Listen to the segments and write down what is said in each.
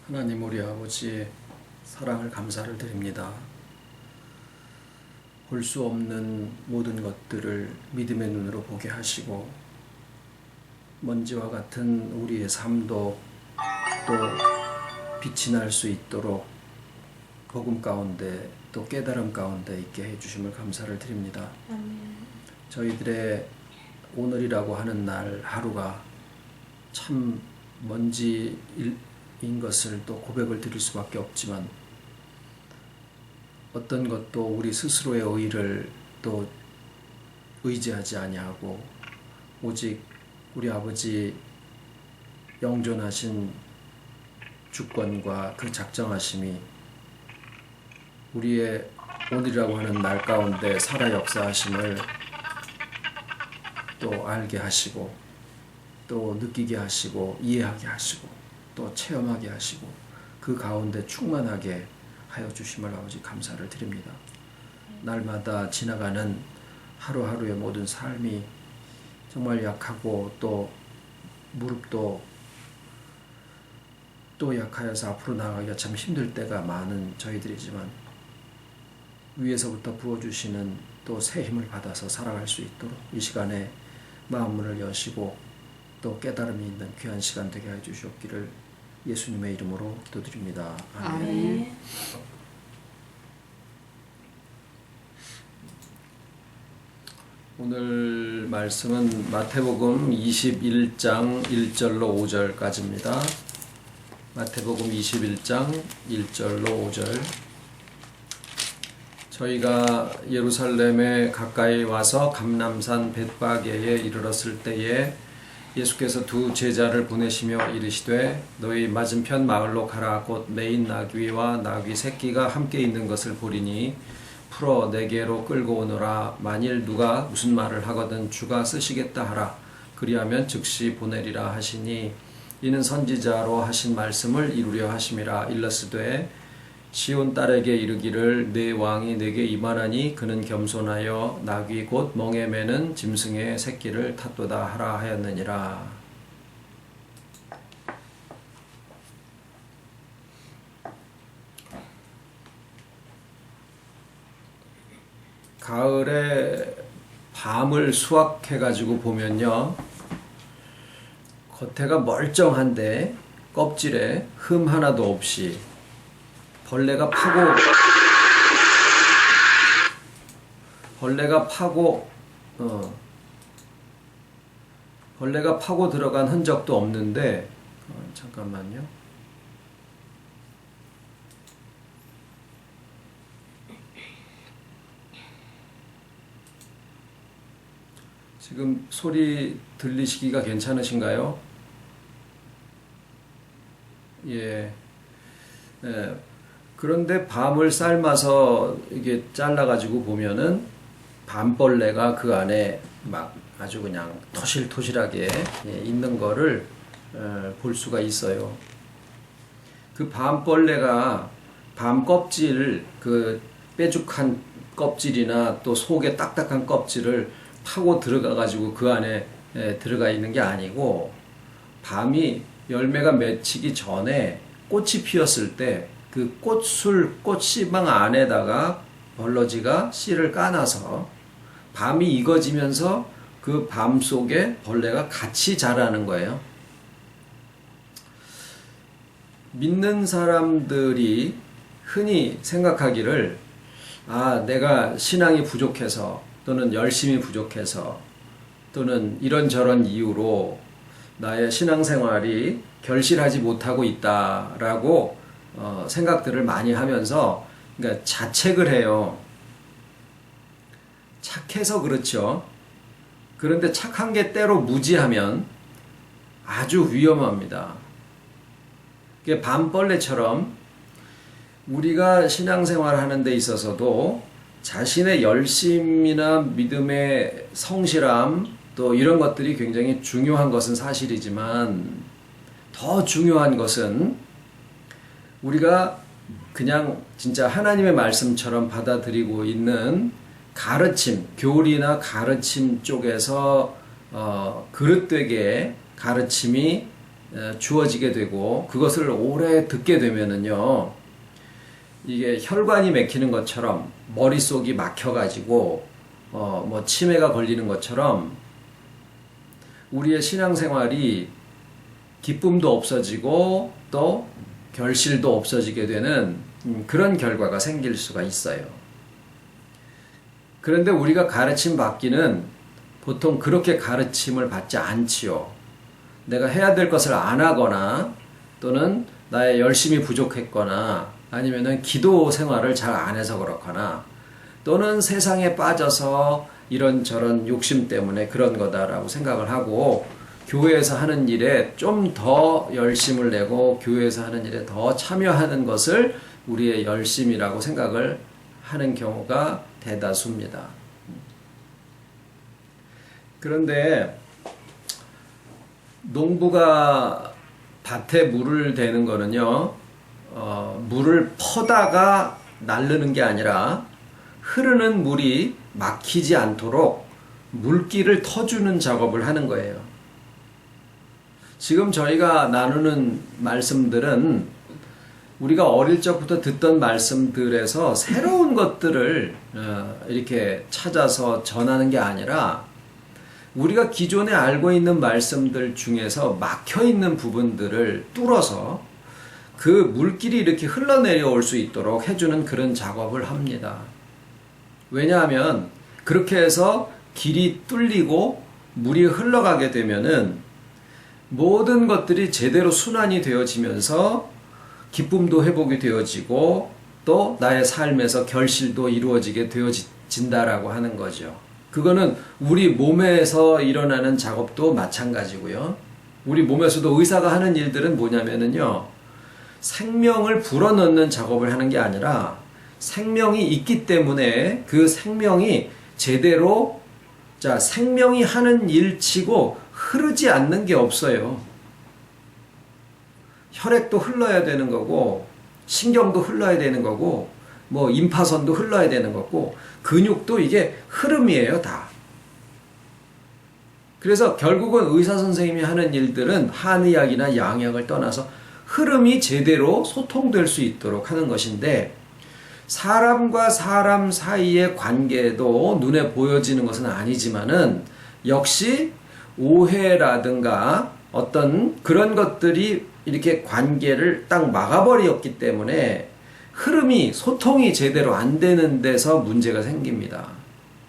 하나님 우리 아버지의 사랑을 감사를 드립니다. 볼 수 없는 모든 것들을 믿음의 눈으로 보게 하시고 먼지와 같은 우리의 삶도 또 빛이 날 수 있도록 복음 가운데 또 깨달음 가운데 있게 해주심을 감사를 드립니다. 저희들의 오늘이라고 하는 날 하루가 참 먼지인 것을 또 고백을 드릴 수밖에 없지만 어떤 것도 우리 스스로의 의의를 또 의지하지 아니하고 오직 우리 아버지 영존하신 주권과 그 작정하심이 우리의 오늘이라고 하는 날 가운데 살아 역사하심을 또 알게 하시고 또 느끼게 하시고 이해하게 하시고 또 체험하게 하시고 그 가운데 충만하게 하여 주심을 아버지 감사를 드립니다. 날마다 지나가는 하루하루의 모든 삶이 정말 약하고 또 무릎도 또 약하여서 앞으로 나아가기가 참 힘들 때가 많은 저희들이지만 위에서부터 부어주시는 또 새 힘을 받아서 살아갈 수 있도록 이 시간에 마음문을 여시고 또 깨달음이 있는 귀한 시간 되게 해 주시옵기를 예수님의 이름으로 기도드립니다. 아멘. 오늘 말씀은 마태복음 21장 1절로 5절까지입니다. 마태복음 21장 1절로 5절. 저희가 예루살렘에 가까이 와서 감람산 벳바게에 이르렀을 때에 예수께서 두 제자를 보내시며 이르시되 너희 맞은편 마을로 가라. 곧 매인 나귀와 나귀 새끼가 함께 있는 것을 보리니 풀어 내게로 끌고 오너라. 만일 누가 무슨 말을 하거든 주가 쓰시겠다 하라. 그리하면 즉시 보내리라 하시니 이는 선지자로 하신 말씀을 이루려 하심이라. 일러스되 시온 딸에게 이르기를 내 왕이 내게 임하나니 그는 겸손하여 나귀 곧 멍에 매는 짐승의 새끼를 탔도다 하라 하였느니라. 가을에 밤을 수확해가지고 보면요, 겉에가 멀쩡한데 껍질에 흠 하나도 없이 벌레가 파고 들어간 흔적도 없는데 잠깐만요. 지금 소리 들리시기가 괜찮으신가요? 예. 예. 그런데 밤을 삶아서 이게 잘라가지고 보면은 밤벌레가 그 안에 막 아주 그냥 토실토실하게 있는 거를 볼 수가 있어요. 그 밤벌레가 밤 껍질, 그 뾰족한 껍질이나 또 속에 딱딱한 껍질을 파고 들어가가지고 그 안에 들어가 있는 게 아니고 밤이 열매가 맺히기 전에 꽃이 피었을 때 그 꽃씨방 안에다가 벌러지가 씨를 까놔서 밤이 익어지면서 그 밤 속에 벌레가 같이 자라는 거예요. 믿는 사람들이 흔히 생각하기를 내가 신앙이 부족해서 또는 열심히 부족해서 또는 이런저런 이유로 나의 신앙생활이 결실하지 못하고 있다라고 생각들을 많이 하면서 그러니까 자책을 해요. 착해서 그렇죠. 그런데 착한 게 때로 무지하면 아주 위험합니다. 밤벌레처럼 우리가 신앙생활 하는 데 있어서도 자신의 열심이나 믿음의 성실함 또 이런 것들이 굉장히 중요한 것은 사실이지만 더 중요한 것은 우리가 그냥 진짜 하나님의 말씀처럼 받아들이고 있는 가르침, 교리나 가르침 쪽에서 그릇되게 가르침이 주어지게 되고 그것을 오래 듣게 되면은요, 이게 혈관이 막히는 것처럼 머릿속이 막혀가지고 뭐 치매가 걸리는 것처럼 우리의 신앙생활이 기쁨도 없어지고 또 결실도 없어지게 되는 그런 결과가 생길 수가 있어요. 그런데 우리가 가르침 받기는 보통 그렇게 가르침을 받지 않지요. 내가 해야 될 것을 안 하거나 또는 나의 열심이 부족했거나 아니면은 기도 생활을 잘 안 해서 그렇거나 또는 세상에 빠져서 이런저런 욕심 때문에 그런 거다라고 생각을 하고 교회에서 하는 일에 좀 더 열심을 내고 교회에서 하는 일에 더 참여하는 것을 우리의 열심이라고 생각을 하는 경우가 대다수입니다. 그런데 농부가 밭에 물을 대는 거는요, 물을 퍼다가 나르는 게 아니라 흐르는 물이 막히지 않도록 물길을 터주는 작업을 하는 거예요. 지금 저희가 나누는 말씀들은 우리가 어릴 적부터 듣던 말씀들에서 새로운 것들을 이렇게 찾아서 전하는 게 아니라 우리가 기존에 알고 있는 말씀들 중에서 막혀있는 부분들을 뚫어서 그 물길이 이렇게 흘러내려올 수 있도록 해주는 그런 작업을 합니다. 왜냐하면 그렇게 해서 길이 뚫리고 물이 흘러가게 되면은 모든 것들이 제대로 순환이 되어지면서 기쁨도 회복이 되어지고 또 나의 삶에서 결실도 이루어지게 되어진다라고 하는 거죠. 그거는 우리 몸에서 일어나는 작업도 마찬가지고요. 우리 몸에서도 의사가 하는 일들은 뭐냐면은요, 생명을 불어넣는 작업을 하는 게 아니라 생명이 있기 때문에 그 생명이 제대로, 자, 생명이 하는 일치고 흐르지 않는 게 없어요. 혈액도 흘러야 되는 거고 신경도 흘러야 되는 거고 뭐 임파선도 흘러야 되는 거고 근육도 이게 흐름이에요, 다. 그래서 결국은 의사 선생님이 하는 일들은 한의학이나 양약을 떠나서 흐름이 제대로 소통될 수 있도록 하는 것인데, 사람과 사람 사이의 관계도 눈에 보여지는 것은 아니지만은 역시 오해라든가 어떤 그런 것들이 이렇게 관계를 딱 막아버렸기 때문에 흐름이, 소통이 제대로 안 되는 데서 문제가 생깁니다.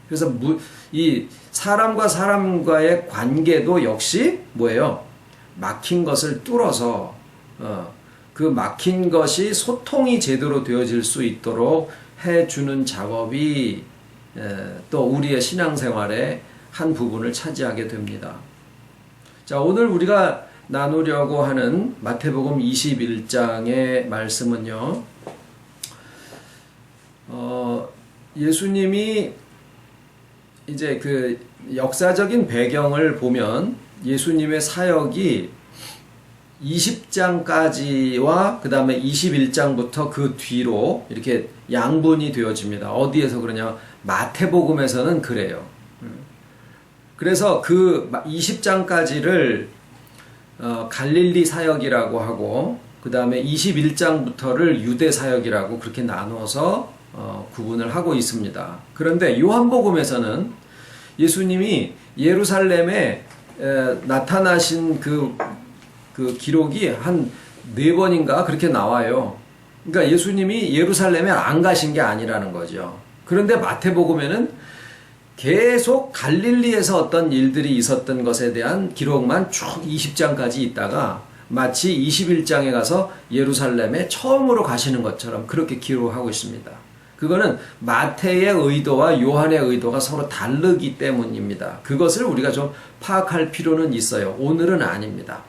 그래서 이 사람과 사람과의 관계도 역시 뭐예요? 막힌 것을 뚫어서 그 막힌 것이 소통이 제대로 되어질 수 있도록 해주는 작업이 또 우리의 신앙생활의 한 부분을 차지하게 됩니다. 자, 오늘 우리가 나누려고 하는 마태복음 21장의 말씀은요, 예수님이 이제 그 역사적인 배경을 보면 예수님의 사역이 20장까지와 그 다음에 21장부터 그 뒤로 이렇게 양분이 되어집니다. 어디에서 그러냐? 마태복음에서는 그래요. 그래서 그 20장까지를 갈릴리 사역이라고 하고 그 다음에 21장부터를 유대 사역이라고 그렇게 나눠서 구분을 하고 있습니다. 그런데 요한복음에서는 예수님이 예루살렘에 나타나신 그 기록이 한 4번인가 그렇게 나와요. 그러니까 예수님이 예루살렘에 안 가신 게 아니라는 거죠. 그런데 마태복음에는 계속 갈릴리에서 어떤 일들이 있었던 것에 대한 기록만 쭉 20장까지 있다가 마치 21장에 가서 예루살렘에 처음으로 가시는 것처럼 그렇게 기록하고 있습니다. 그거는 마태의 의도와 요한의 의도가 서로 다르기 때문입니다. 그것을 우리가 좀 파악할 필요는 있어요. 오늘은 아닙니다.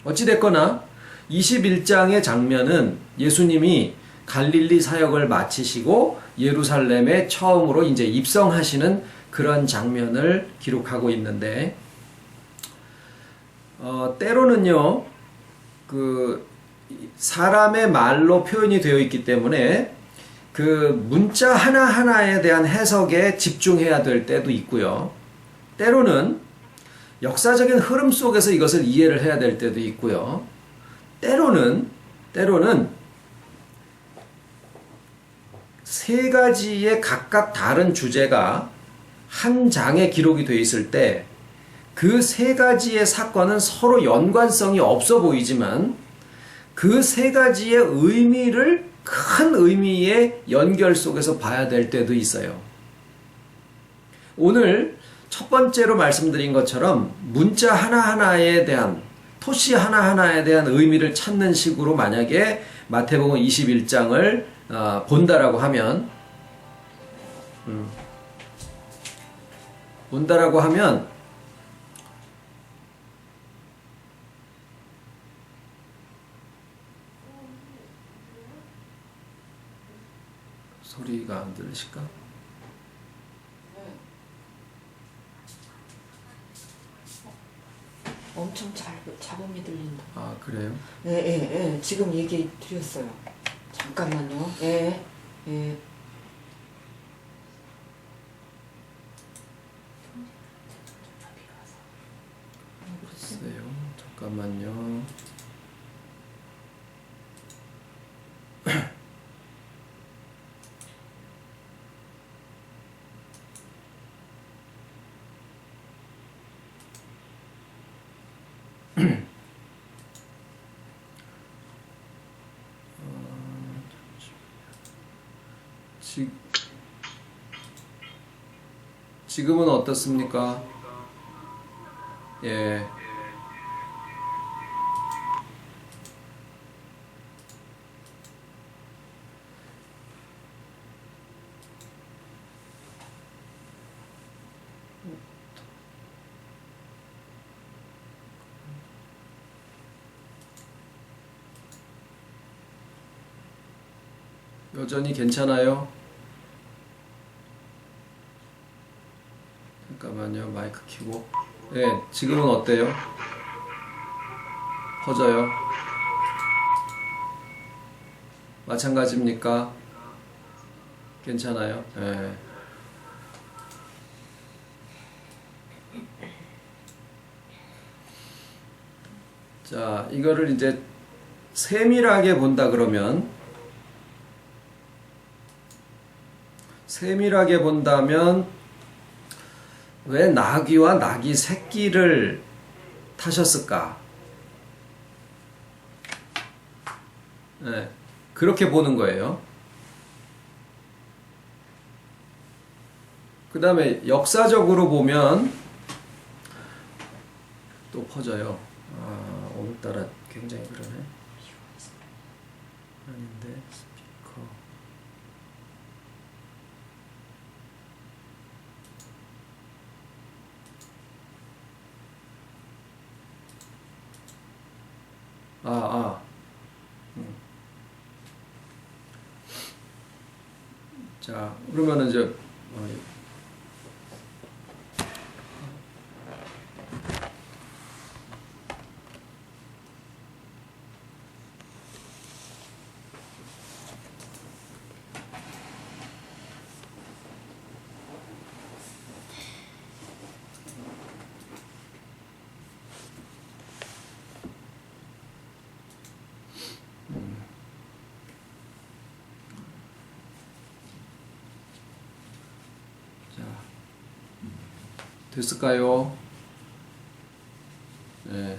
어찌됐거나 21장의 장면은 예수님이 갈릴리 사역을 마치시고 예루살렘에 처음으로 이제 입성하시는 그런 장면을 기록하고 있는데, 때로는요, 그 사람의 말로 표현이 되어 있기 때문에 그 문자 하나하나에 대한 해석에 집중해야 될 때도 있고요. 때로는 역사적인 흐름 속에서 이것을 이해를 해야 될 때도 있고요. 때로는 세 가지의 각각 다른 주제가 한 장에 기록이 되어 있을 때 그 세 가지의 사건은 서로 연관성이 없어 보이지만 그 세 가지의 의미를 큰 의미의 연결 속에서 봐야 될 때도 있어요. 오늘 첫 번째로 말씀드린 것처럼 문자 하나하나에 대한, 토시 하나하나에 대한 의미를 찾는 식으로 만약에 마태복음 21장을 본다라고 하면 소리가 안 들리실까? 엄청 잡음이 들린다. 아, 그래요? 예. 지금 얘기 드렸어요. 잠깐만요. 예. 글쎄요. 잠깐만요. 지금은 어떻습니까? 예. 여전히 괜찮아요? 잠깐만요. 마이크 켜고. 네, 지금은 어때요? 퍼져요? 마찬가지입니까? 괜찮아요? 네. 자, 이거를 이제 세밀하게 본다 그러면, 세밀하게 본다면 왜 나귀와 나귀 새끼를 타셨을까? 네, 그렇게 보는 거예요. 그 다음에 역사적으로 보면 또 퍼져요. 아, 오늘따라 굉장히 그러네. 아닌데 스피커. 자, 그러면은 이제 됐을까요? 네.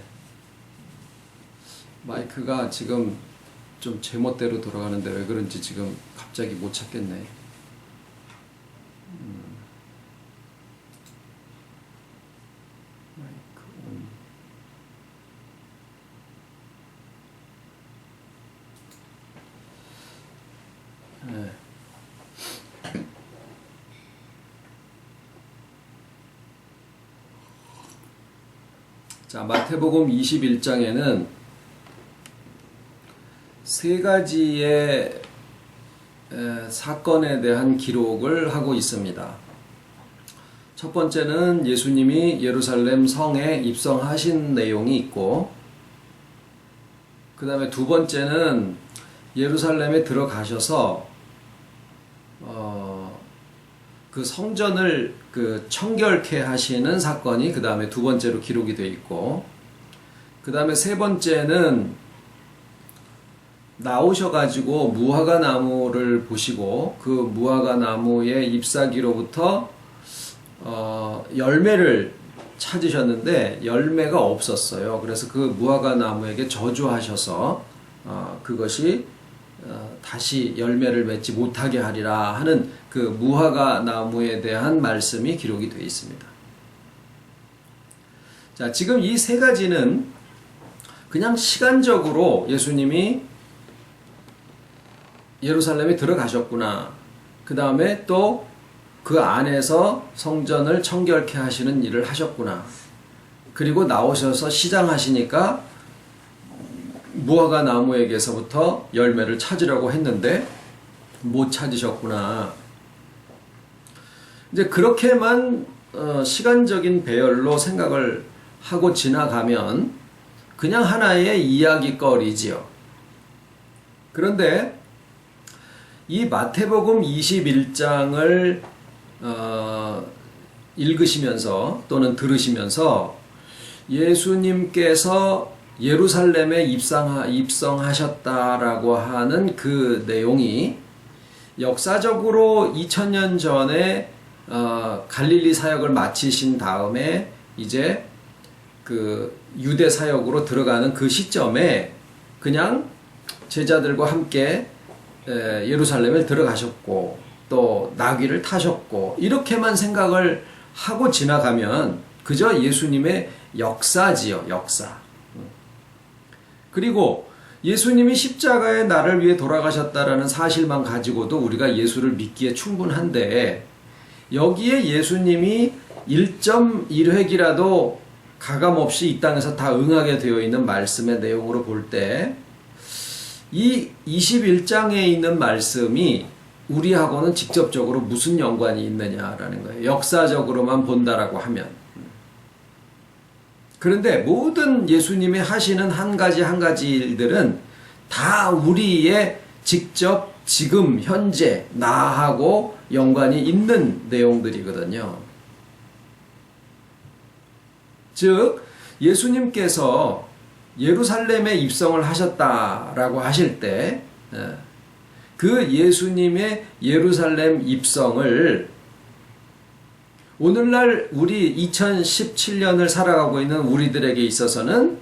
마이크가 지금 좀 제멋대로 돌아가는데 왜 그런지 지금 갑자기 못 찾겠네. 마이크 온. 네. 자, 마태복음 21장에는 세 가지의 사건에 대한 기록을 하고 있습니다. 첫 번째는 예수님이 예루살렘 성에 입성하신 내용이 있고, 그 다음에 두 번째는 예루살렘에 들어가셔서 그 성전을 그 청결케 하시는 사건이 그 다음에 두 번째로 기록이 되어 있고, 그 다음에 세 번째는 나오셔가지고 무화과 나무를 보시고 그 무화과 나무의 잎사귀로부터 열매를 찾으셨는데 열매가 없었어요. 그래서 그 무화과 나무에게 저주하셔서 그것이 다시 열매를 맺지 못하게 하리라 하는 그 무화과 나무에 대한 말씀이 기록이 되어 있습니다. 자, 지금 이 세 가지는 그냥 시간적으로 예수님이 예루살렘에 들어가셨구나. 그 다음에 또 그 안에서 성전을 청결케 하시는 일을 하셨구나. 그리고 나오셔서 시장하시니까 무화과 나무에게서부터 열매를 찾으려고 했는데 못 찾으셨구나. 이제 그렇게만 시간적인 배열로 생각을 하고 지나가면 그냥 하나의 이야기거리지요. 그런데 이 마태복음 21장을 읽으시면서 또는 들으시면서 예수님께서 예루살렘에 입성하셨다라고 하는 그 내용이 역사적으로 2000년 전에 갈릴리 사역을 마치신 다음에 이제 그 유대 사역으로 들어가는 그 시점에 그냥 제자들과 함께 예루살렘에 들어가셨고 또 나귀를 타셨고 이렇게만 생각을 하고 지나가면 그저 예수님의 역사지요, 역사. 그리고 예수님이 십자가에 나를 위해 돌아가셨다라는 사실만 가지고도 우리가 예수를 믿기에 충분한데 여기에 예수님이 1.1획이라도 가감없이 이 땅에서 다 응하게 되어 있는 말씀의 내용으로 볼 때 이 21장에 있는 말씀이 우리하고는 직접적으로 무슨 연관이 있느냐라는 거예요. 역사적으로만 본다라고 하면. 그런데 모든 예수님이 하시는 한 가지 한 가지 일들은 다 우리의 직접 지금 현재 나하고 연관이 있는 내용들이거든요. 즉 예수님께서 예루살렘에 입성을 하셨다라고 하실 때 그 예수님의 예루살렘 입성을 오늘날 우리 2017년을 살아가고 있는 우리들에게 있어서는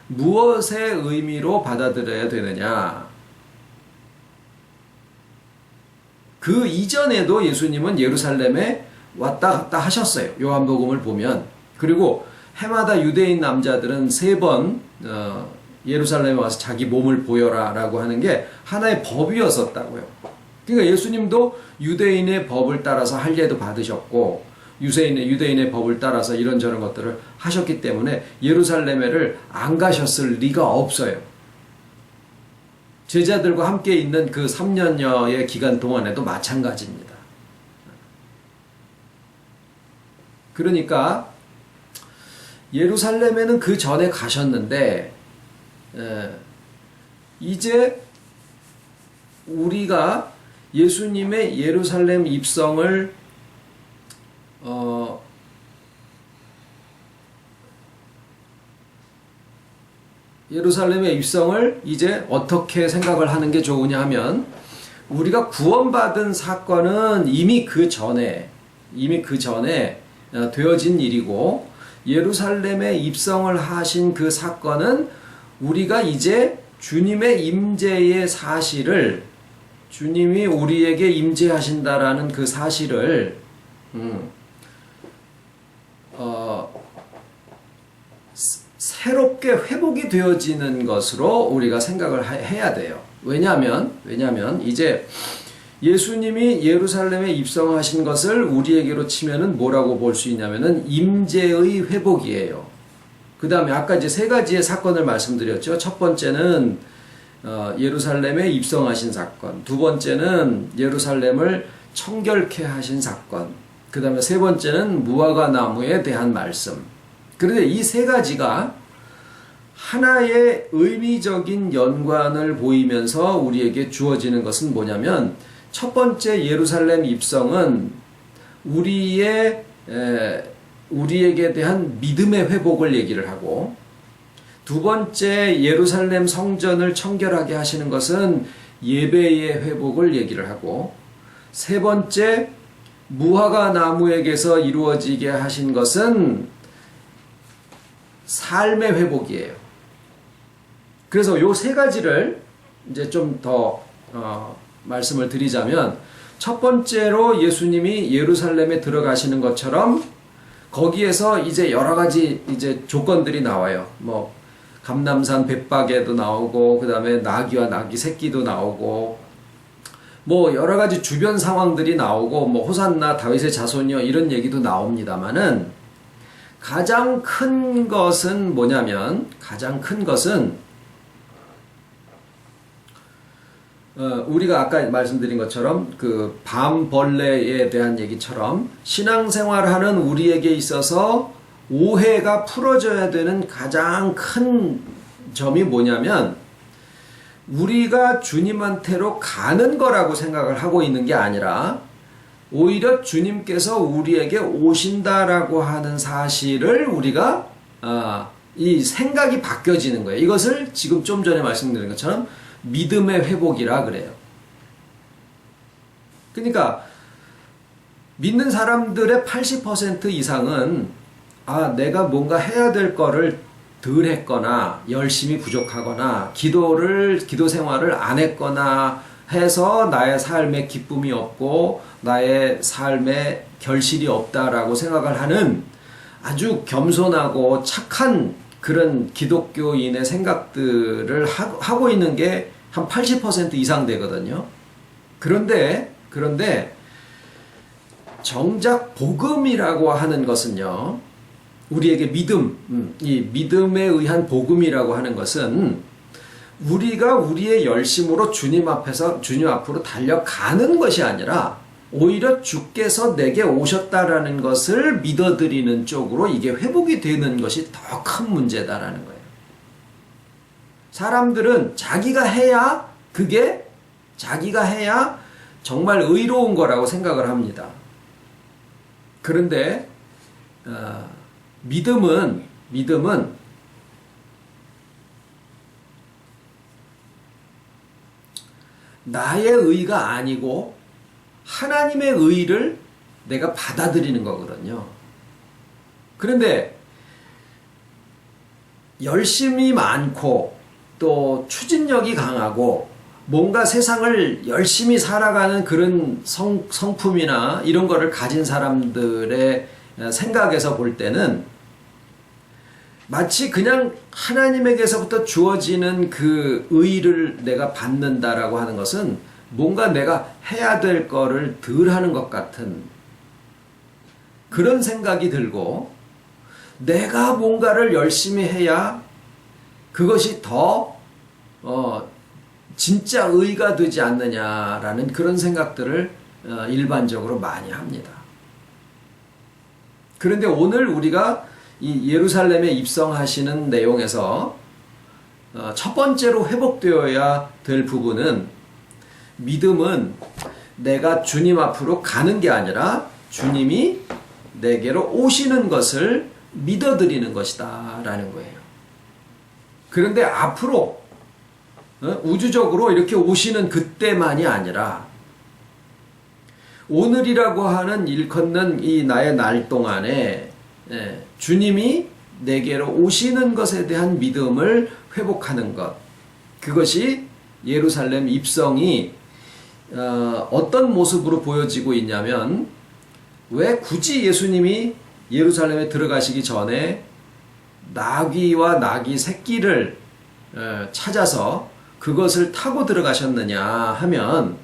무엇의 의미로 받아들여야 되느냐? 그 이전에도 예수님은 예루살렘에 왔다 갔다 하셨어요. 요한복음을 보면. 그리고 해마다 유대인 남자들은 3번 예루살렘에 와서 자기 몸을 보여라 라고 하는 게 하나의 법이었었다고요. 그러니까 예수님도 유대인의 법을 따라서 할례도 받으셨고 유대인의 법을 따라서 이런저런 것들을 하셨기 때문에 예루살렘에를 안 가셨을 리가 없어요. 제자들과 함께 있는 그 3년여의 기간 동안에도 마찬가지입니다. 그러니까 예루살렘에는 그 전에 가셨는데 이제 우리가 예수님의 예루살렘 입성을 예루살렘의 입성을 이제 어떻게 생각을 하는 게 좋으냐 하면 우리가 구원받은 사건은 이미 그 전에 되어진 일이고 예루살렘에 입성을 하신 그 사건은 우리가 이제 주님의 임재의 사실을 주님이 우리에게 임재하신다라는 그 사실을 새롭게 회복이 되어지는 것으로 우리가 생각을 해야 돼요. 왜냐하면 이제 예수님이 예루살렘에 입성하신 것을 우리에게로 치면은 뭐라고 볼 수 있냐면은 임재의 회복이에요. 그 다음에 아까 이제 3가지의 사건을 말씀드렸죠. 첫 번째는 예루살렘에 입성하신 사건, 두 번째는 예루살렘을 청결케 하신 사건, 그 다음에 세 번째는 무화과 나무에 대한 말씀. 그런데 이 3가지가 하나의 의미적인 연관을 보이면서 우리에게 주어지는 것은 뭐냐면 첫 번째 예루살렘 입성은 우리에게 대한 믿음의 회복을 얘기를 하고, 두 번째 예루살렘 성전을 청결하게 하시는 것은 예배의 회복을 얘기를 하고, 세 번째 무화과 나무에게서 이루어지게 하신 것은 삶의 회복이에요. 그래서 요 세 가지를 이제 좀 더 말씀을 드리자면, 첫 번째로 예수님이 예루살렘에 들어가시는 것처럼 거기에서 이제 여러 가지 이제 조건들이 나와요. 뭐 감람산 벳박에도 나오고, 그 다음에 나귀와 나귀 새끼도 나오고, 뭐 여러 가지 주변 상황들이 나오고, 뭐 호산나 다윗의 자손이여 이런 얘기도 나옵니다만은, 가장 큰 것은 뭐냐면, 가장 큰 것은 우리가 아까 말씀드린 것처럼 그 밤벌레에 대한 얘기처럼 신앙생활하는 우리에게 있어서 오해가 풀어져야 되는 가장 큰 점이 뭐냐면, 우리가 주님한테로 가는 거라고 생각을 하고 있는 게 아니라 오히려 주님께서 우리에게 오신다라고 하는 사실을 우리가 이 생각이 바뀌어지는 거예요. 이것을 지금 좀 전에 말씀드린 것처럼 믿음의 회복이라 그래요. 그러니까 믿는 사람들의 80% 이상은 내가 뭔가 해야 될 거를 덜 했거나 열심히 부족하거나 기도 생활을 안 했거나 해서 나의 삶에 기쁨이 없고 나의 삶에 결실이 없다라고 생각을 하는 아주 겸손하고 착한 그런 기독교인의 생각들을 하고 있는 게 한 80% 이상 되거든요. 그런데 정작 복음이라고 하는 것은요, 우리에게 이 믿음에 의한 복음이라고 하는 것은 우리가 우리의 열심으로 주님 앞으로 달려가는 것이 아니라 오히려 주께서 내게 오셨다라는 것을 믿어드리는 쪽으로 이게 회복이 되는 것이 더 큰 문제다라는 거예요. 사람들은 자기가 해야 정말 의로운 거라고 생각을 합니다. 그런데 믿음은 나의 의가 아니고 하나님의 의를 내가 받아들이는 거거든요. 그런데 열심이 많고 또 추진력이 강하고 뭔가 세상을 열심히 살아가는 그런 성품이나 이런 거를 가진 사람들의 생각에서 볼 때는 마치 그냥 하나님에게서부터 주어지는 그 의를 내가 받는다라고 하는 것은 뭔가 내가 해야 될 거를 덜 하는 것 같은 그런 생각이 들고, 내가 뭔가를 열심히 해야 그것이 더 진짜 의가 되지 않느냐라는 그런 생각들을 일반적으로 많이 합니다. 그런데 오늘 우리가 이 예루살렘에 입성하시는 내용에서 첫 번째로 회복되어야 될 부분은, 믿음은 내가 주님 앞으로 가는 게 아니라 주님이 내게로 오시는 것을 믿어드리는 것이다 라는 거예요. 그런데 앞으로 우주적으로 이렇게 오시는 그때만이 아니라 오늘이라고 하는 일컫는 이 나의 날 동안에 주님이 내게로 오시는 것에 대한 믿음을 회복하는 것, 그것이 예루살렘 입성이 어떤 모습으로 보여지고 있냐면, 왜 굳이 예수님이 예루살렘에 들어가시기 전에 나귀와 나귀 새끼를 찾아서 그것을 타고 들어가셨느냐 하면,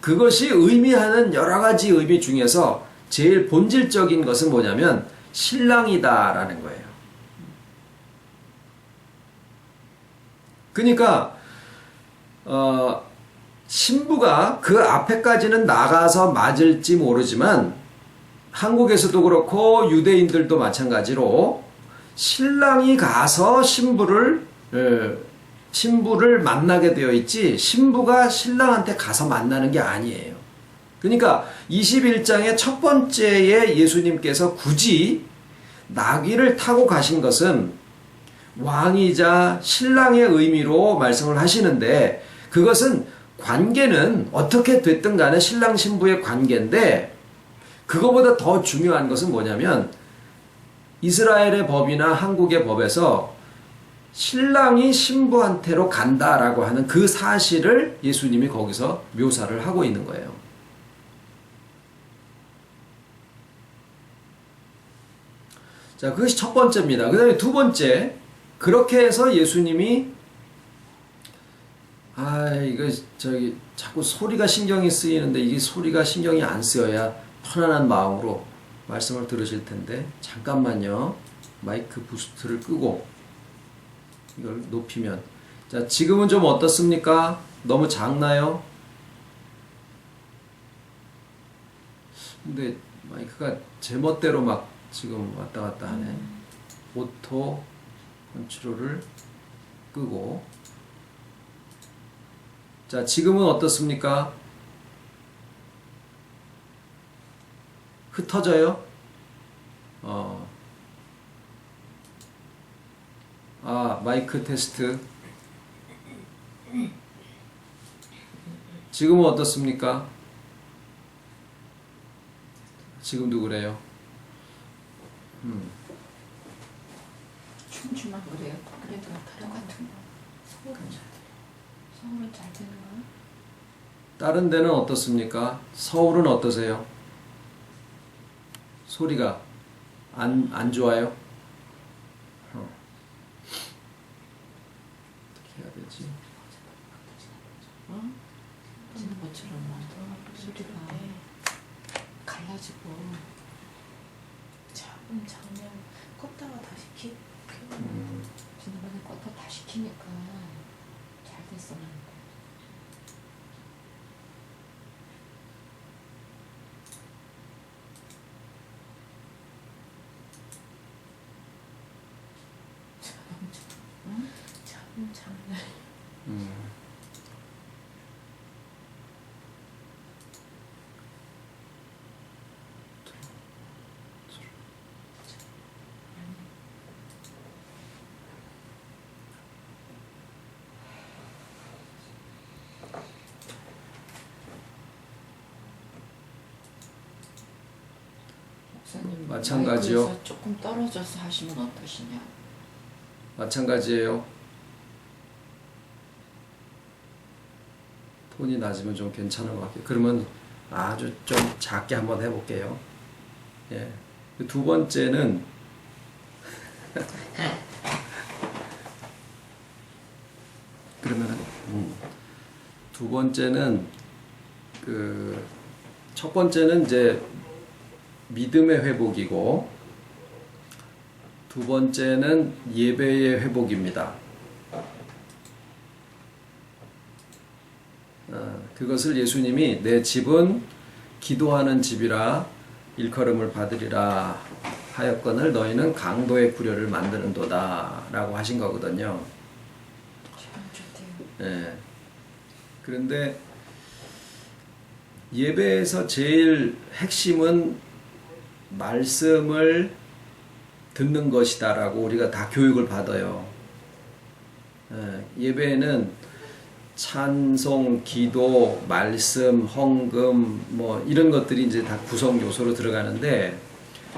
그것이 의미하는 여러 가지 의미 중에서 제일 본질적인 것은 뭐냐면 신랑이다라는 거예요. 그러니까 신부가 그 앞에까지는 나가서 맞을지 모르지만, 한국에서도 그렇고 유대인들도 마찬가지로 신랑이 가서 신부를 만나게 되어 있지, 신부가 신랑한테 가서 만나는 게 아니에요. 그러니까 21장의 첫 번째에 예수님께서 굳이 나귀를 타고 가신 것은 왕이자 신랑의 의미로 말씀을 하시는데, 그것은 관계는 어떻게 됐든 간에 신랑 신부의 관계인데, 그거보다 더 중요한 것은 뭐냐면 이스라엘의 법이나 한국의 법에서 신랑이 신부한테로 간다라고 하는 그 사실을 예수님이 거기서 묘사를 하고 있는 거예요. 자, 그것이 첫 번째입니다. 그 다음에 두 번째, 그렇게 해서 예수님이 이거 자꾸 소리가 신경이 쓰이는데, 이게 소리가 신경이 안 쓰여야 편안한 마음으로 말씀을 들으실 텐데, 잠깐만요. 마이크 부스트를 끄고 이걸 높이면, 자, 지금은 좀 어떻습니까? 너무 작나요? 근데 마이크가 제멋대로 막 지금 왔다 갔다 하네. 오토 컨트롤을 끄고, 자, 지금은 어떻습니까? 흩어져요? 마이크 테스트. 지금은 어떻습니까? 지금도 그래요. 춤추만 그래요. 그래도 다른 같은 거. 서울은 잘 되는 거야? 다른 데는 어떻습니까? 서울은 어떠세요? 소리가 안 좋아요? 어떻게 해야 되지? 듣는 것처럼 소리가 갈라지고 작으면 껐다가 다시 지난번에 껐다 다시 키니까 잘 됐었는데. 작은 장난. 목사님, 마찬가지요. 마이크에서 조금 떨어져서 하시면 어떠시냐? 마찬가지예요. 톤이 낮으면 좀 괜찮은 것 같아요. 그러면 아주 좀 작게 한번 해볼게요. 예. 두 번째는 그러면은 두 번째는 첫 번째는 이제 믿음의 회복이고, 두 번째는 예배의 회복입니다. 그것을 예수님이 내 집은 기도하는 집이라 일컬음을 받으리라 하였거늘 너희는 강도의 구려를 만드는도다 라고 하신 거거든요. 예. 그런데 예배에서 제일 핵심은 말씀을 듣는 것이다 라고 우리가 다 교육을 받아요. 예배에는 찬송, 기도, 말씀, 헌금 뭐 이런 것들이 이제 다 구성 요소로 들어가는데,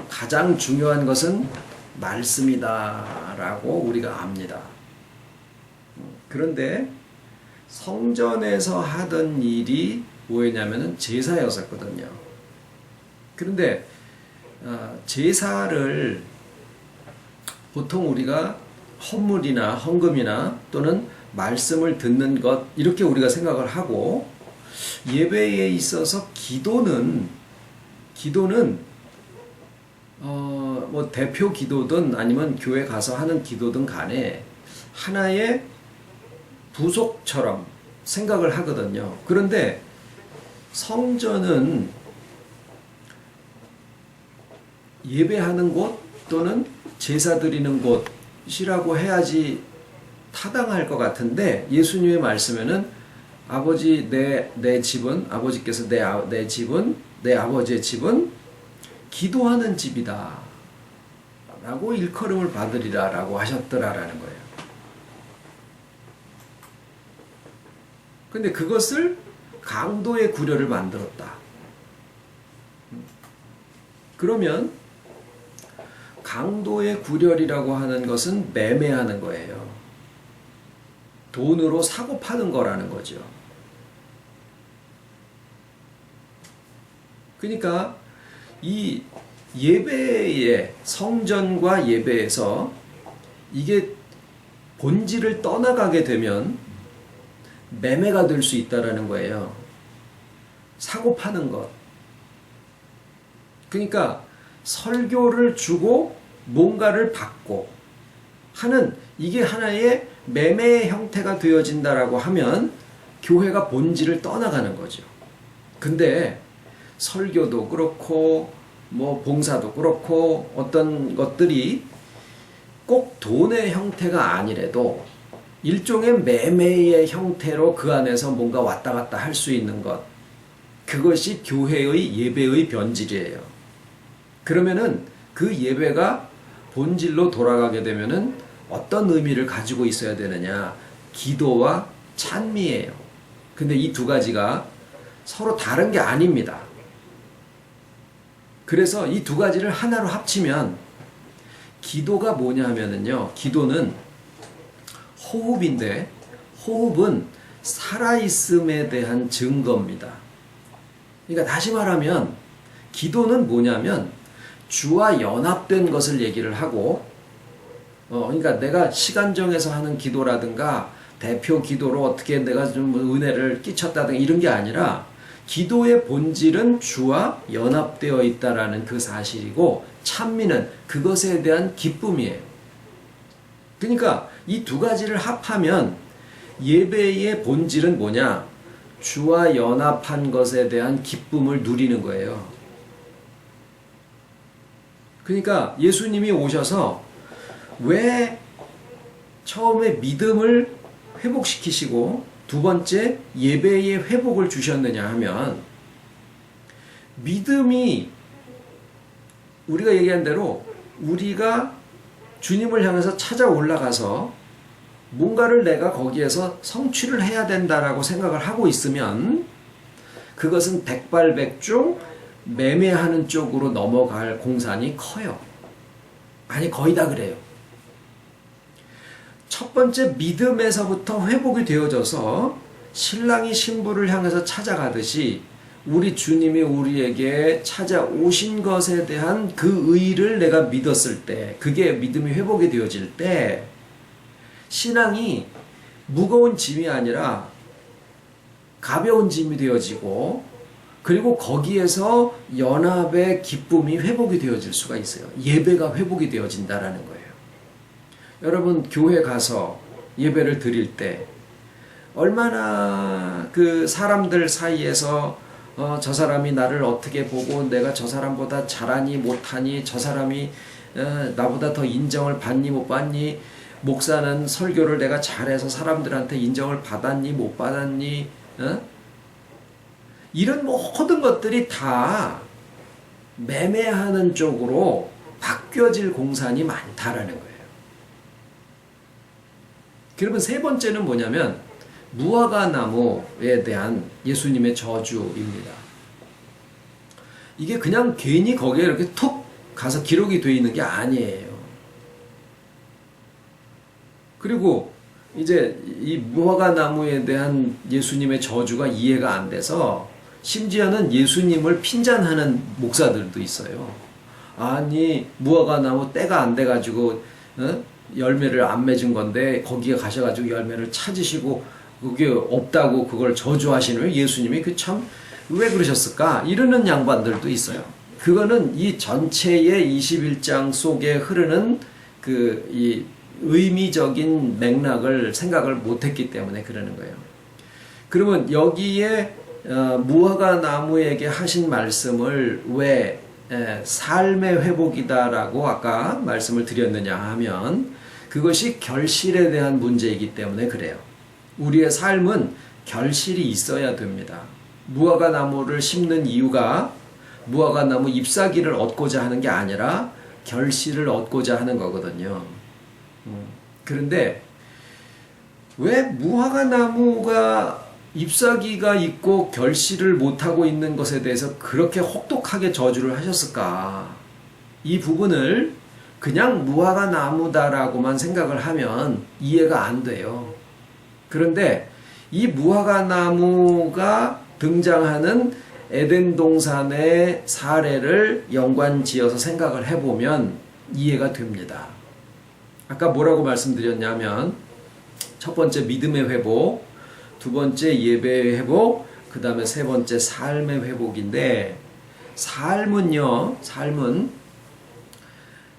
가장 중요한 것은 말씀이다 라고 우리가 압니다. 그런데 성전에서 하던 일이 뭐였냐면은 제사였었거든요. 그런데 제사를 보통 우리가 헌물이나 헌금이나 또는 말씀을 듣는 것 이렇게 우리가 생각을 하고, 예배에 있어서 기도는 뭐 대표 기도든 아니면 교회 가서 하는 기도든 간에 하나의 부속처럼 생각을 하거든요. 그런데 성전은 예배하는 곳 또는 제사 드리는 곳이라고 해야지 타당할 것 같은데, 예수님의 말씀에는 아버지 내 집은 아버지께서 내 집은 내 아버지의 집은 기도하는 집이다 라고 일컬음을 받으리라 라고 하셨더라라는 거예요. 근데 그것을 강도의 구려를 만들었다. 그러면 강도의 구려이라고 하는 것은 매매하는 거예요. 돈으로 사고 파는 거라는 거죠. 그러니까 이 예배의 성전과 예배에서 이게 본질을 떠나가게 되면 매매가 될 수 있다라는 거예요. 사고 파는 것. 그러니까 설교를 주고 뭔가를 받고 하는 이게 하나의 매매의 형태가 되어진다라고 하면 교회가 본질을 떠나가는 거죠. 근데 설교도 그렇고 뭐 봉사도 그렇고 어떤 것들이 꼭 돈의 형태가 아니래도 일종의 매매의 형태로 그 안에서 뭔가 왔다 갔다 할 수 있는 것, 그것이 교회의 예배의 변질이에요. 그러면은 그 예배가 본질로 돌아가게 되면은 어떤 의미를 가지고 있어야 되느냐? 기도와 찬미예요. 근데 이 두 가지가 서로 다른 게 아닙니다. 그래서 이 두 가지를 하나로 합치면 기도가 뭐냐 하면은요, 기도는 호흡인데 호흡은 살아있음에 대한 증거입니다. 그러니까 다시 말하면 기도는 뭐냐면 주와 연합된 것을 얘기를 하고 그러니까 내가 시간 정해서 하는 기도라든가 대표 기도로 어떻게 내가 좀 은혜를 끼쳤다든가 이런 게 아니라 기도의 본질은 주와 연합되어 있다라는 그 사실이고 찬미는 그것에 대한 기쁨이에요. 그러니까 이 두 가지를 합하면 예배의 본질은 뭐냐? 주와 연합한 것에 대한 기쁨을 누리는 거예요. 그러니까 예수님이 오셔서 왜 처음에 믿음을 회복시키시고 두 번째 예배의 회복을 주셨느냐 하면 믿음이 우리가 얘기한 대로 우리가 주님을 향해서 찾아 올라가서 뭔가를 내가 거기에서 성취를 해야 된다라고 생각을 하고 있으면 그것은 백발백중 매매하는 쪽으로 넘어갈 공산이 커요. 아니 거의 다 그래요. 첫 번째 믿음에서부터 회복이 되어져서 신랑이 신부를 향해서 찾아가듯이 우리 주님이 우리에게 찾아오신 것에 대한 그 의의를 내가 믿었을 때, 그게 믿음이 회복이 되어질 때 신앙이 무거운 짐이 아니라 가벼운 짐이 되어지고 그리고 거기에서 연합의 기쁨이 회복이 되어질 수가 있어요. 예배가 회복이 되어진다라는 거예요. 여러분 교회 가서 예배를 드릴 때 얼마나 그 사람들 사이에서 저 사람이 나를 어떻게 보고 내가 저 사람보다 잘하니 못하니 저 사람이 나보다 더 인정을 받니 못 받니 목사는 설교를 내가 잘해서 사람들한테 인정을 받았니 못 받았니 이런 모든 것들이 다 매매하는 쪽으로 바뀌어질 공산이 많다라는 거예요. 그러면 세 번째는 뭐냐면 무화과 나무에 대한 예수님의 저주입니다. 이게 그냥 괜히 거기에 이렇게 툭 가서 기록이 되어 있는 게 아니에요. 그리고 이제 이 무화과 나무에 대한 예수님의 저주가 이해가 안 돼서 심지어는 예수님을 핀잔하는 목사들도 있어요. 아니 무화과 나무 때가 안 돼가지고 열매를 안 맺은 건데 거기에 가셔가지고 열매를 찾으시고 그게 없다고 그걸 저주하시는 예수님이 그 참 왜 그러셨을까 이러는 양반들도 있어요. 그거는 이 전체의 21장 속에 흐르는 그 이 의미적인 맥락을 생각을 못했기 때문에 그러는 거예요. 그러면 여기에 무화과 나무에게 하신 말씀을 왜 삶의 회복이다라고 아까 말씀을 드렸느냐 하면 그것이 결실에 대한 문제이기 때문에 그래요. 우리의 삶은 결실이 있어야 됩니다. 무화과 나무를 심는 이유가 무화과 나무 잎사귀를 얻고자 하는 게 아니라 결실을 얻고자 하는 거거든요. 그런데 왜 무화과 나무가 잎사귀가 있고 결실을 못하고 있는 것에 대해서 그렇게 혹독하게 저주를 하셨을까? 이 부분을 그냥 무화과 나무다라고만 생각을 하면 이해가 안 돼요. 그런데 이 무화과 나무가 등장하는 에덴 동산의 사례를 연관지어서 생각을 해보면 이해가 됩니다. 아까 뭐라고 말씀드렸냐면 첫 번째 믿음의 회복, 두 번째 예배의 회복, 그 다음에 세 번째 삶의 회복인데 삶은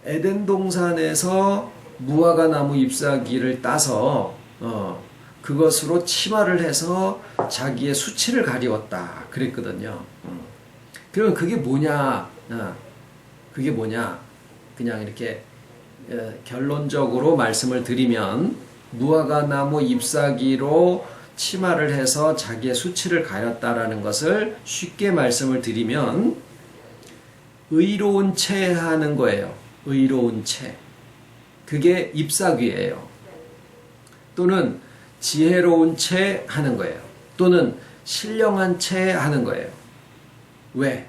에덴 동산에서 무화과 나무 잎사귀를 따서 그것으로 치마를 해서 자기의 수치를 가리웠다 그랬거든요. 그럼 그게 뭐냐? 그게 뭐냐? 그냥 이렇게 결론적으로 말씀을 드리면 무화과 나무 잎사귀로 치마를 해서 자기의 수치를 가렸다라는 것을 쉽게 말씀을 드리면 의로운 채 하는 거예요. 의로운 채. 그게 잎사귀예요. 또는 지혜로운 채 하는 거예요. 또는 신령한 채 하는 거예요. 왜?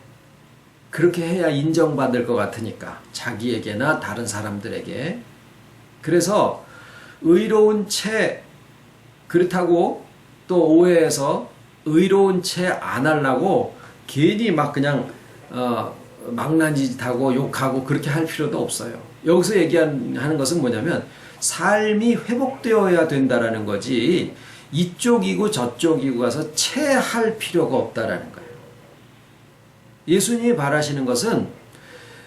그렇게 해야 인정받을 것 같으니까. 자기에게나 다른 사람들에게. 그래서 의로운 채, 그렇다고 또 오해해서 의로운 채 안 하려고 괜히 막 그냥 망나니짓하고 욕하고 그렇게 할 필요도 없어요. 여기서 얘기하는 것은 뭐냐면 삶이 회복되어야 된다라는 거지 이쪽이고 저쪽이고 가서 채할 필요가 없다라는 거예요. 예수님이 바라시는 것은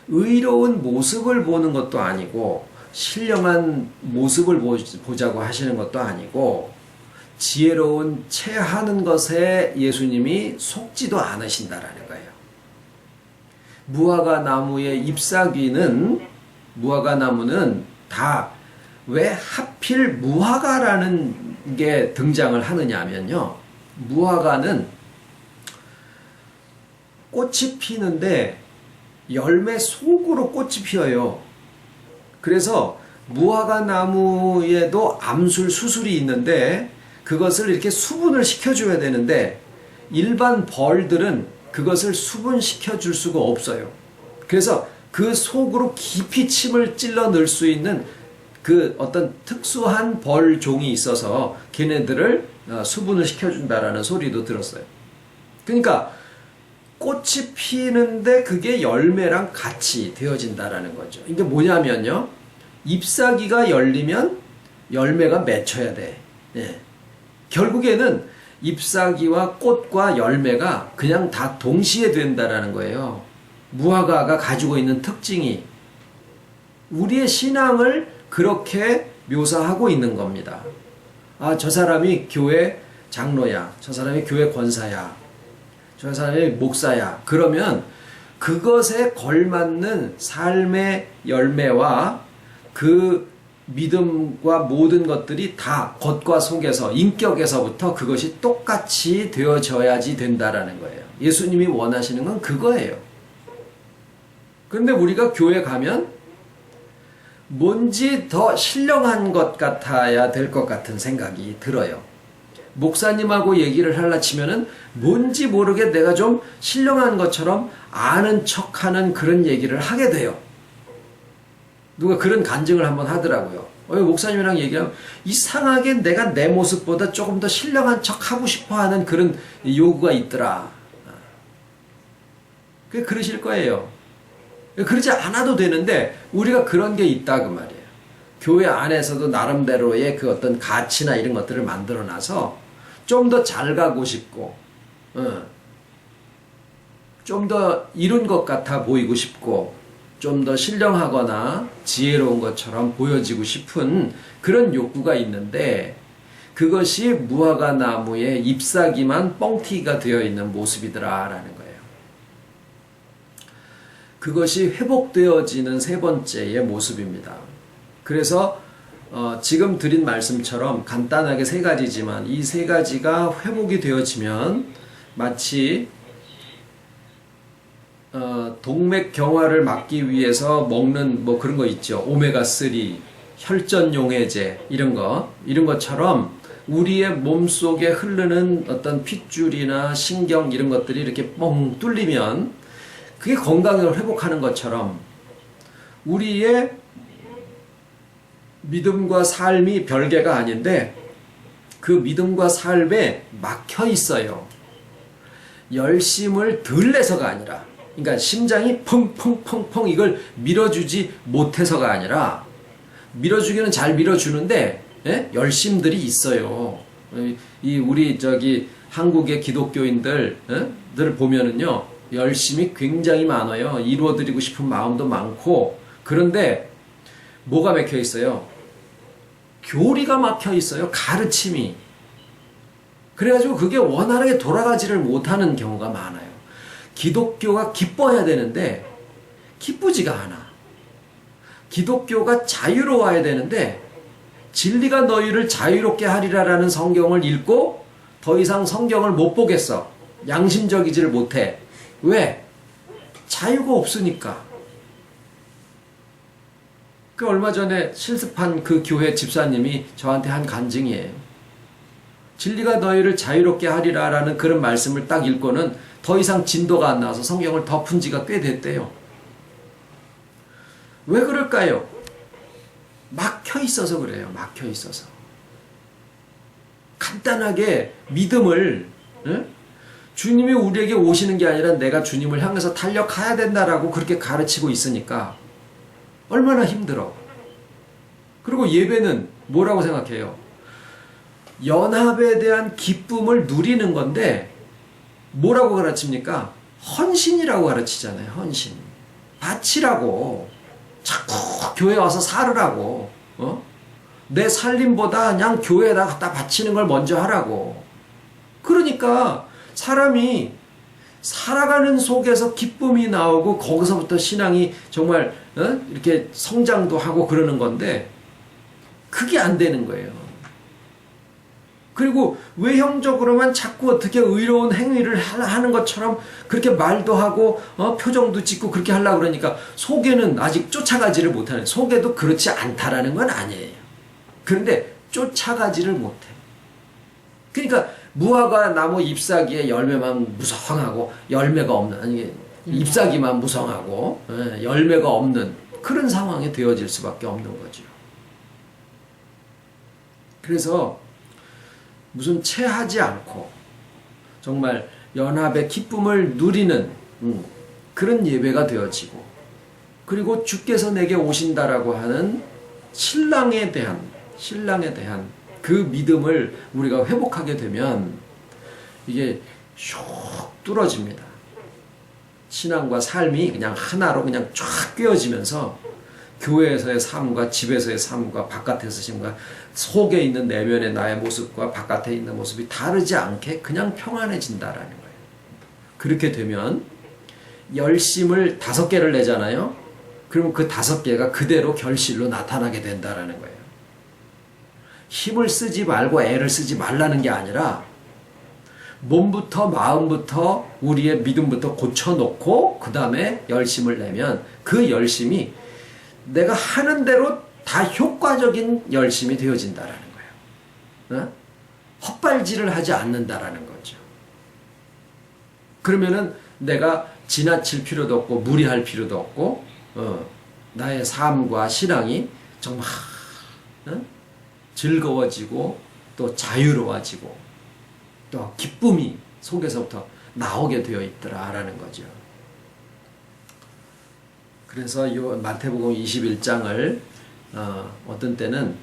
의로운 모습을 보는 것도 아니고 신령한 모습을 보자고 하시는 것도 아니고 지혜로운 채하는 것에 예수님이 속지도 않으신다라는 거예요. 무화과 나무의 무화과 나무는 다 왜 하필 무화과라는 게 등장을 하느냐 하면요. 무화과는 꽃이 피는데 열매 속으로 꽃이 피어요. 그래서 무화과 나무에도 암술 수술이 있는데 그것을 이렇게 수분을 시켜줘야 되는데 일반 벌들은 그것을 수분시켜 줄 수가 없어요. 그래서 그 속으로 깊이 침을 찔러 넣을 수 있는 그 어떤 특수한 벌종이 있어서 걔네들을 수분을 시켜준다라는 소리도 들었어요. 그러니까 꽃이 피는데 그게 열매랑 같이 되어진다라는 거죠. 이게 뭐냐면요. 잎사귀가 열리면 열매가 맺혀야 돼. 예. 결국에는 잎사귀와 꽃과 열매가 그냥 다 동시에 된다라는 거예요. 무화과가 가지고 있는 특징이 우리의 신앙을 그렇게 묘사하고 있는 겁니다. 아, 저 사람이 교회 장로야. 저 사람이 교회 권사야. 저 사람이 목사야. 그러면 그것에 걸맞는 삶의 열매와 그 믿음과 모든 것들이 다 겉과 속에서 인격에서부터 그것이 똑같이 되어져야지 된다라는 거예요. 예수님이 원하시는 건 그거예요. 그런데 우리가 교회 가면 뭔지 더 신령한 것 같아야 될 것 같은 생각이 들어요. 목사님하고 얘기를 하려 치면은 뭔지 모르게 내가 좀 신령한 것처럼 아는 척하는 그런 얘기를 하게 돼요. 누가 그런 간증을 한번 하더라고요. 목사님이랑 얘기하면 이상하게 내가 내 모습보다 조금 더 신령한 척 하고 싶어 하는 그런 요구가 있더라. 그러실 거예요. 그러지 않아도 되는데 우리가 그런 게 있다 그 말이에요. 교회 안에서도 나름대로의 그 어떤 가치나 이런 것들을 만들어 놔서 좀 더 잘 가고 싶고 좀 더 이룬 것 같아 보이고 싶고 좀 더 신령하거나 지혜로운 것처럼 보여지고 싶은 그런 욕구가 있는데 그것이 무화과 나무의 잎사귀만 뻥튀기가 되어 있는 모습이더라라는 거예요. 그것이 회복되어지는 세 번째의 모습입니다. 그래서 지금 드린 말씀처럼 간단하게 세 가지지만 이 세 가지가 회복이 되어지면 마치 동맥 경화를 막기 위해서 먹는 뭐 그런 거 있죠. 오메가3, 혈전 용해제 이런 것처럼 우리의 몸속에 흐르는 어떤 핏줄이나 신경 이런 것들이 이렇게 뻥 뚫리면 그게 건강을 회복하는 것처럼 우리의 믿음과 삶이 별개가 아닌데 그 믿음과 삶에 막혀 있어요. 열심을 덜 내서가 아니라, 그러니까 심장이 펑펑펑펑 이걸 밀어주지 못해서가 아니라, 밀어주기는 잘 밀어주는데 열심들이 있어요. 우리 한국의 기독교인들 들 보면은요 열심이 굉장히 많아요. 이루어드리고 싶은 마음도 많고. 그런데 뭐가 막혀 있어요? 교리가 막혀 있어요. 가르침이. 그래가지고 그게 원활하게 돌아가지를 못하는 경우가 많아요. 기독교가 기뻐야 되는데 기쁘지가 않아. 기독교가 자유로워야 되는데 진리가 너희를 자유롭게 하리라라는 성경을 읽고 더 이상 성경을 못 보겠어. 양심적이지를 못해. 왜? 자유가 없으니까. 그 얼마 전에 실습한 그 교회 집사님이 저한테 한 간증이에요. 진리가 너희를 자유롭게 하리라라는 그런 말씀을 딱 읽고는 더 이상 진도가 안 나와서 성경을 덮은 지가 꽤 됐대요. 왜 그럴까요? 막혀 있어서 그래요. 막혀 있어서. 간단하게 믿음을 주님이 우리에게 오시는 게 아니라 내가 주님을 향해서 달려가야 된다라고 그렇게 가르치고 있으니까 얼마나 힘들어. 그리고 예배는 뭐라고 생각해요? 연합에 대한 기쁨을 누리는 건데 뭐라고 가르칩니까? 헌신이라고 가르치잖아요. 헌신. 바치라고. 자꾸 교회 와서 살으라고. 내 살림보다 그냥 교회에다 갖다 바치는 걸 먼저 하라고. 그러니까 사람이 살아가는 속에서 기쁨이 나오고 거기서부터 신앙이 정말 이렇게 성장도 하고 그러는 건데 그게 안 되는 거예요. 그리고 외형적으로만 자꾸 어떻게 의로운 행위를 하는 것처럼 그렇게 말도 하고 표정도 짓고 그렇게 하려고 그러니까 속에는 아직 쫓아가지를 못하는, 속에도 그렇지 않다라는 건 아니에요. 그런데 쫓아가지를 못해. 그러니까 무화과 나무 잎사귀에 열매만 무성하고 열매가 없는, 아니 잎사귀만 무성하고 열매가 없는 그런 상황이 되어질 수밖에 없는 거죠. 그래서 무슨 체하지 않고 정말 연합의 기쁨을 누리는 그런 예배가 되어지고, 그리고 주께서 내게 오신다라고 하는 신랑에 대한 그 믿음을 우리가 회복하게 되면 이게 슉 뚫어집니다. 신앙과 삶이 그냥 하나로 그냥 쫙 꿰어지면서 교회에서의 삶과 집에서의 삶과 바깥에서 삶과 속에 있는 내면의 나의 모습과 바깥에 있는 모습이 다르지 않게 그냥 평안해진다라는 거예요. 그렇게 되면 열심을 5개를 내잖아요. 그러면 그 5개가 그대로 결실로 나타나게 된다라는 거예요. 힘을 쓰지 말고 애를 쓰지 말라는 게 아니라 몸부터 마음부터 우리의 믿음부터 고쳐놓고 그 다음에 열심을 내면 그 열심이 내가 하는 대로 다 효과적인 열심이 되어진다라는 거예요. 헛발질을 하지 않는다라는 거죠. 그러면은 내가 지나칠 필요도 없고 무리할 필요도 없고 나의 삶과 신앙이 정말 즐거워지고 또 자유로워지고 또 기쁨이 속에서부터 나오게 되어 있더라라는 거죠. 그래서 이 마태복음 21장을 어떤 때는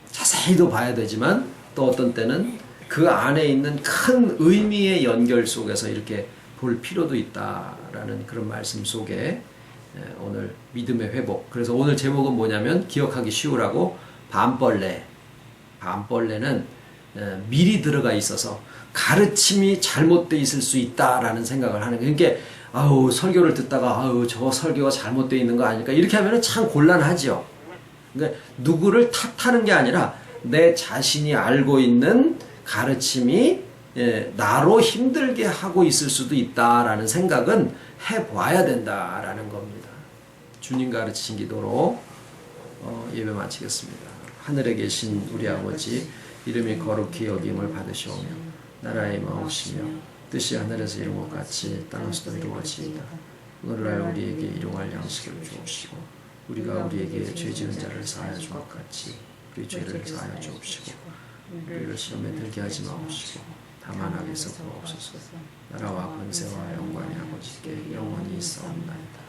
자세히도 봐야 되지만 또 어떤 때는 그 안에 있는 큰 의미의 연결 속에서 이렇게 볼 필요도 있다라는 그런 말씀 속에 오늘 믿음의 회복. 그래서 오늘 제목은 뭐냐면 기억하기 쉬우라고 밤벌레는 미리 들어가 있어서 가르침이 잘못되어 있을 수 있다라는 생각을 하는 거예요. 그러니까 설교를 듣다가 저 설교가 잘못되어 있는 거 아닐까 이렇게 하면 참 곤란하죠. 그러니까 누구를 탓하는 게 아니라 내 자신이 알고 있는 가르침이 나로 힘들게 하고 있을 수도 있다라는 생각은 해봐야 된다라는 겁니다. 주님 가르치신 기도로 예배 마치겠습니다. 하늘에 계신 우리 아버지, 이름이 거룩히 여김을 받으시오며 나라의 마옵시며 뜻이 하늘에서 이룬 것 같이 땅에서도 이루어지이다. 오늘날 우리에게 일용할 양식을 주옵시고 우리가 우리에게 죄 지은 자를 사하여 준 것 같이 우리 죄를 사하여 주옵시고 우리를 시험에 들게 하지 마옵시고 다만 악에서 구하옵소서. 나라와 권세와 영광이 아버지께 영원히 있사옵나이다.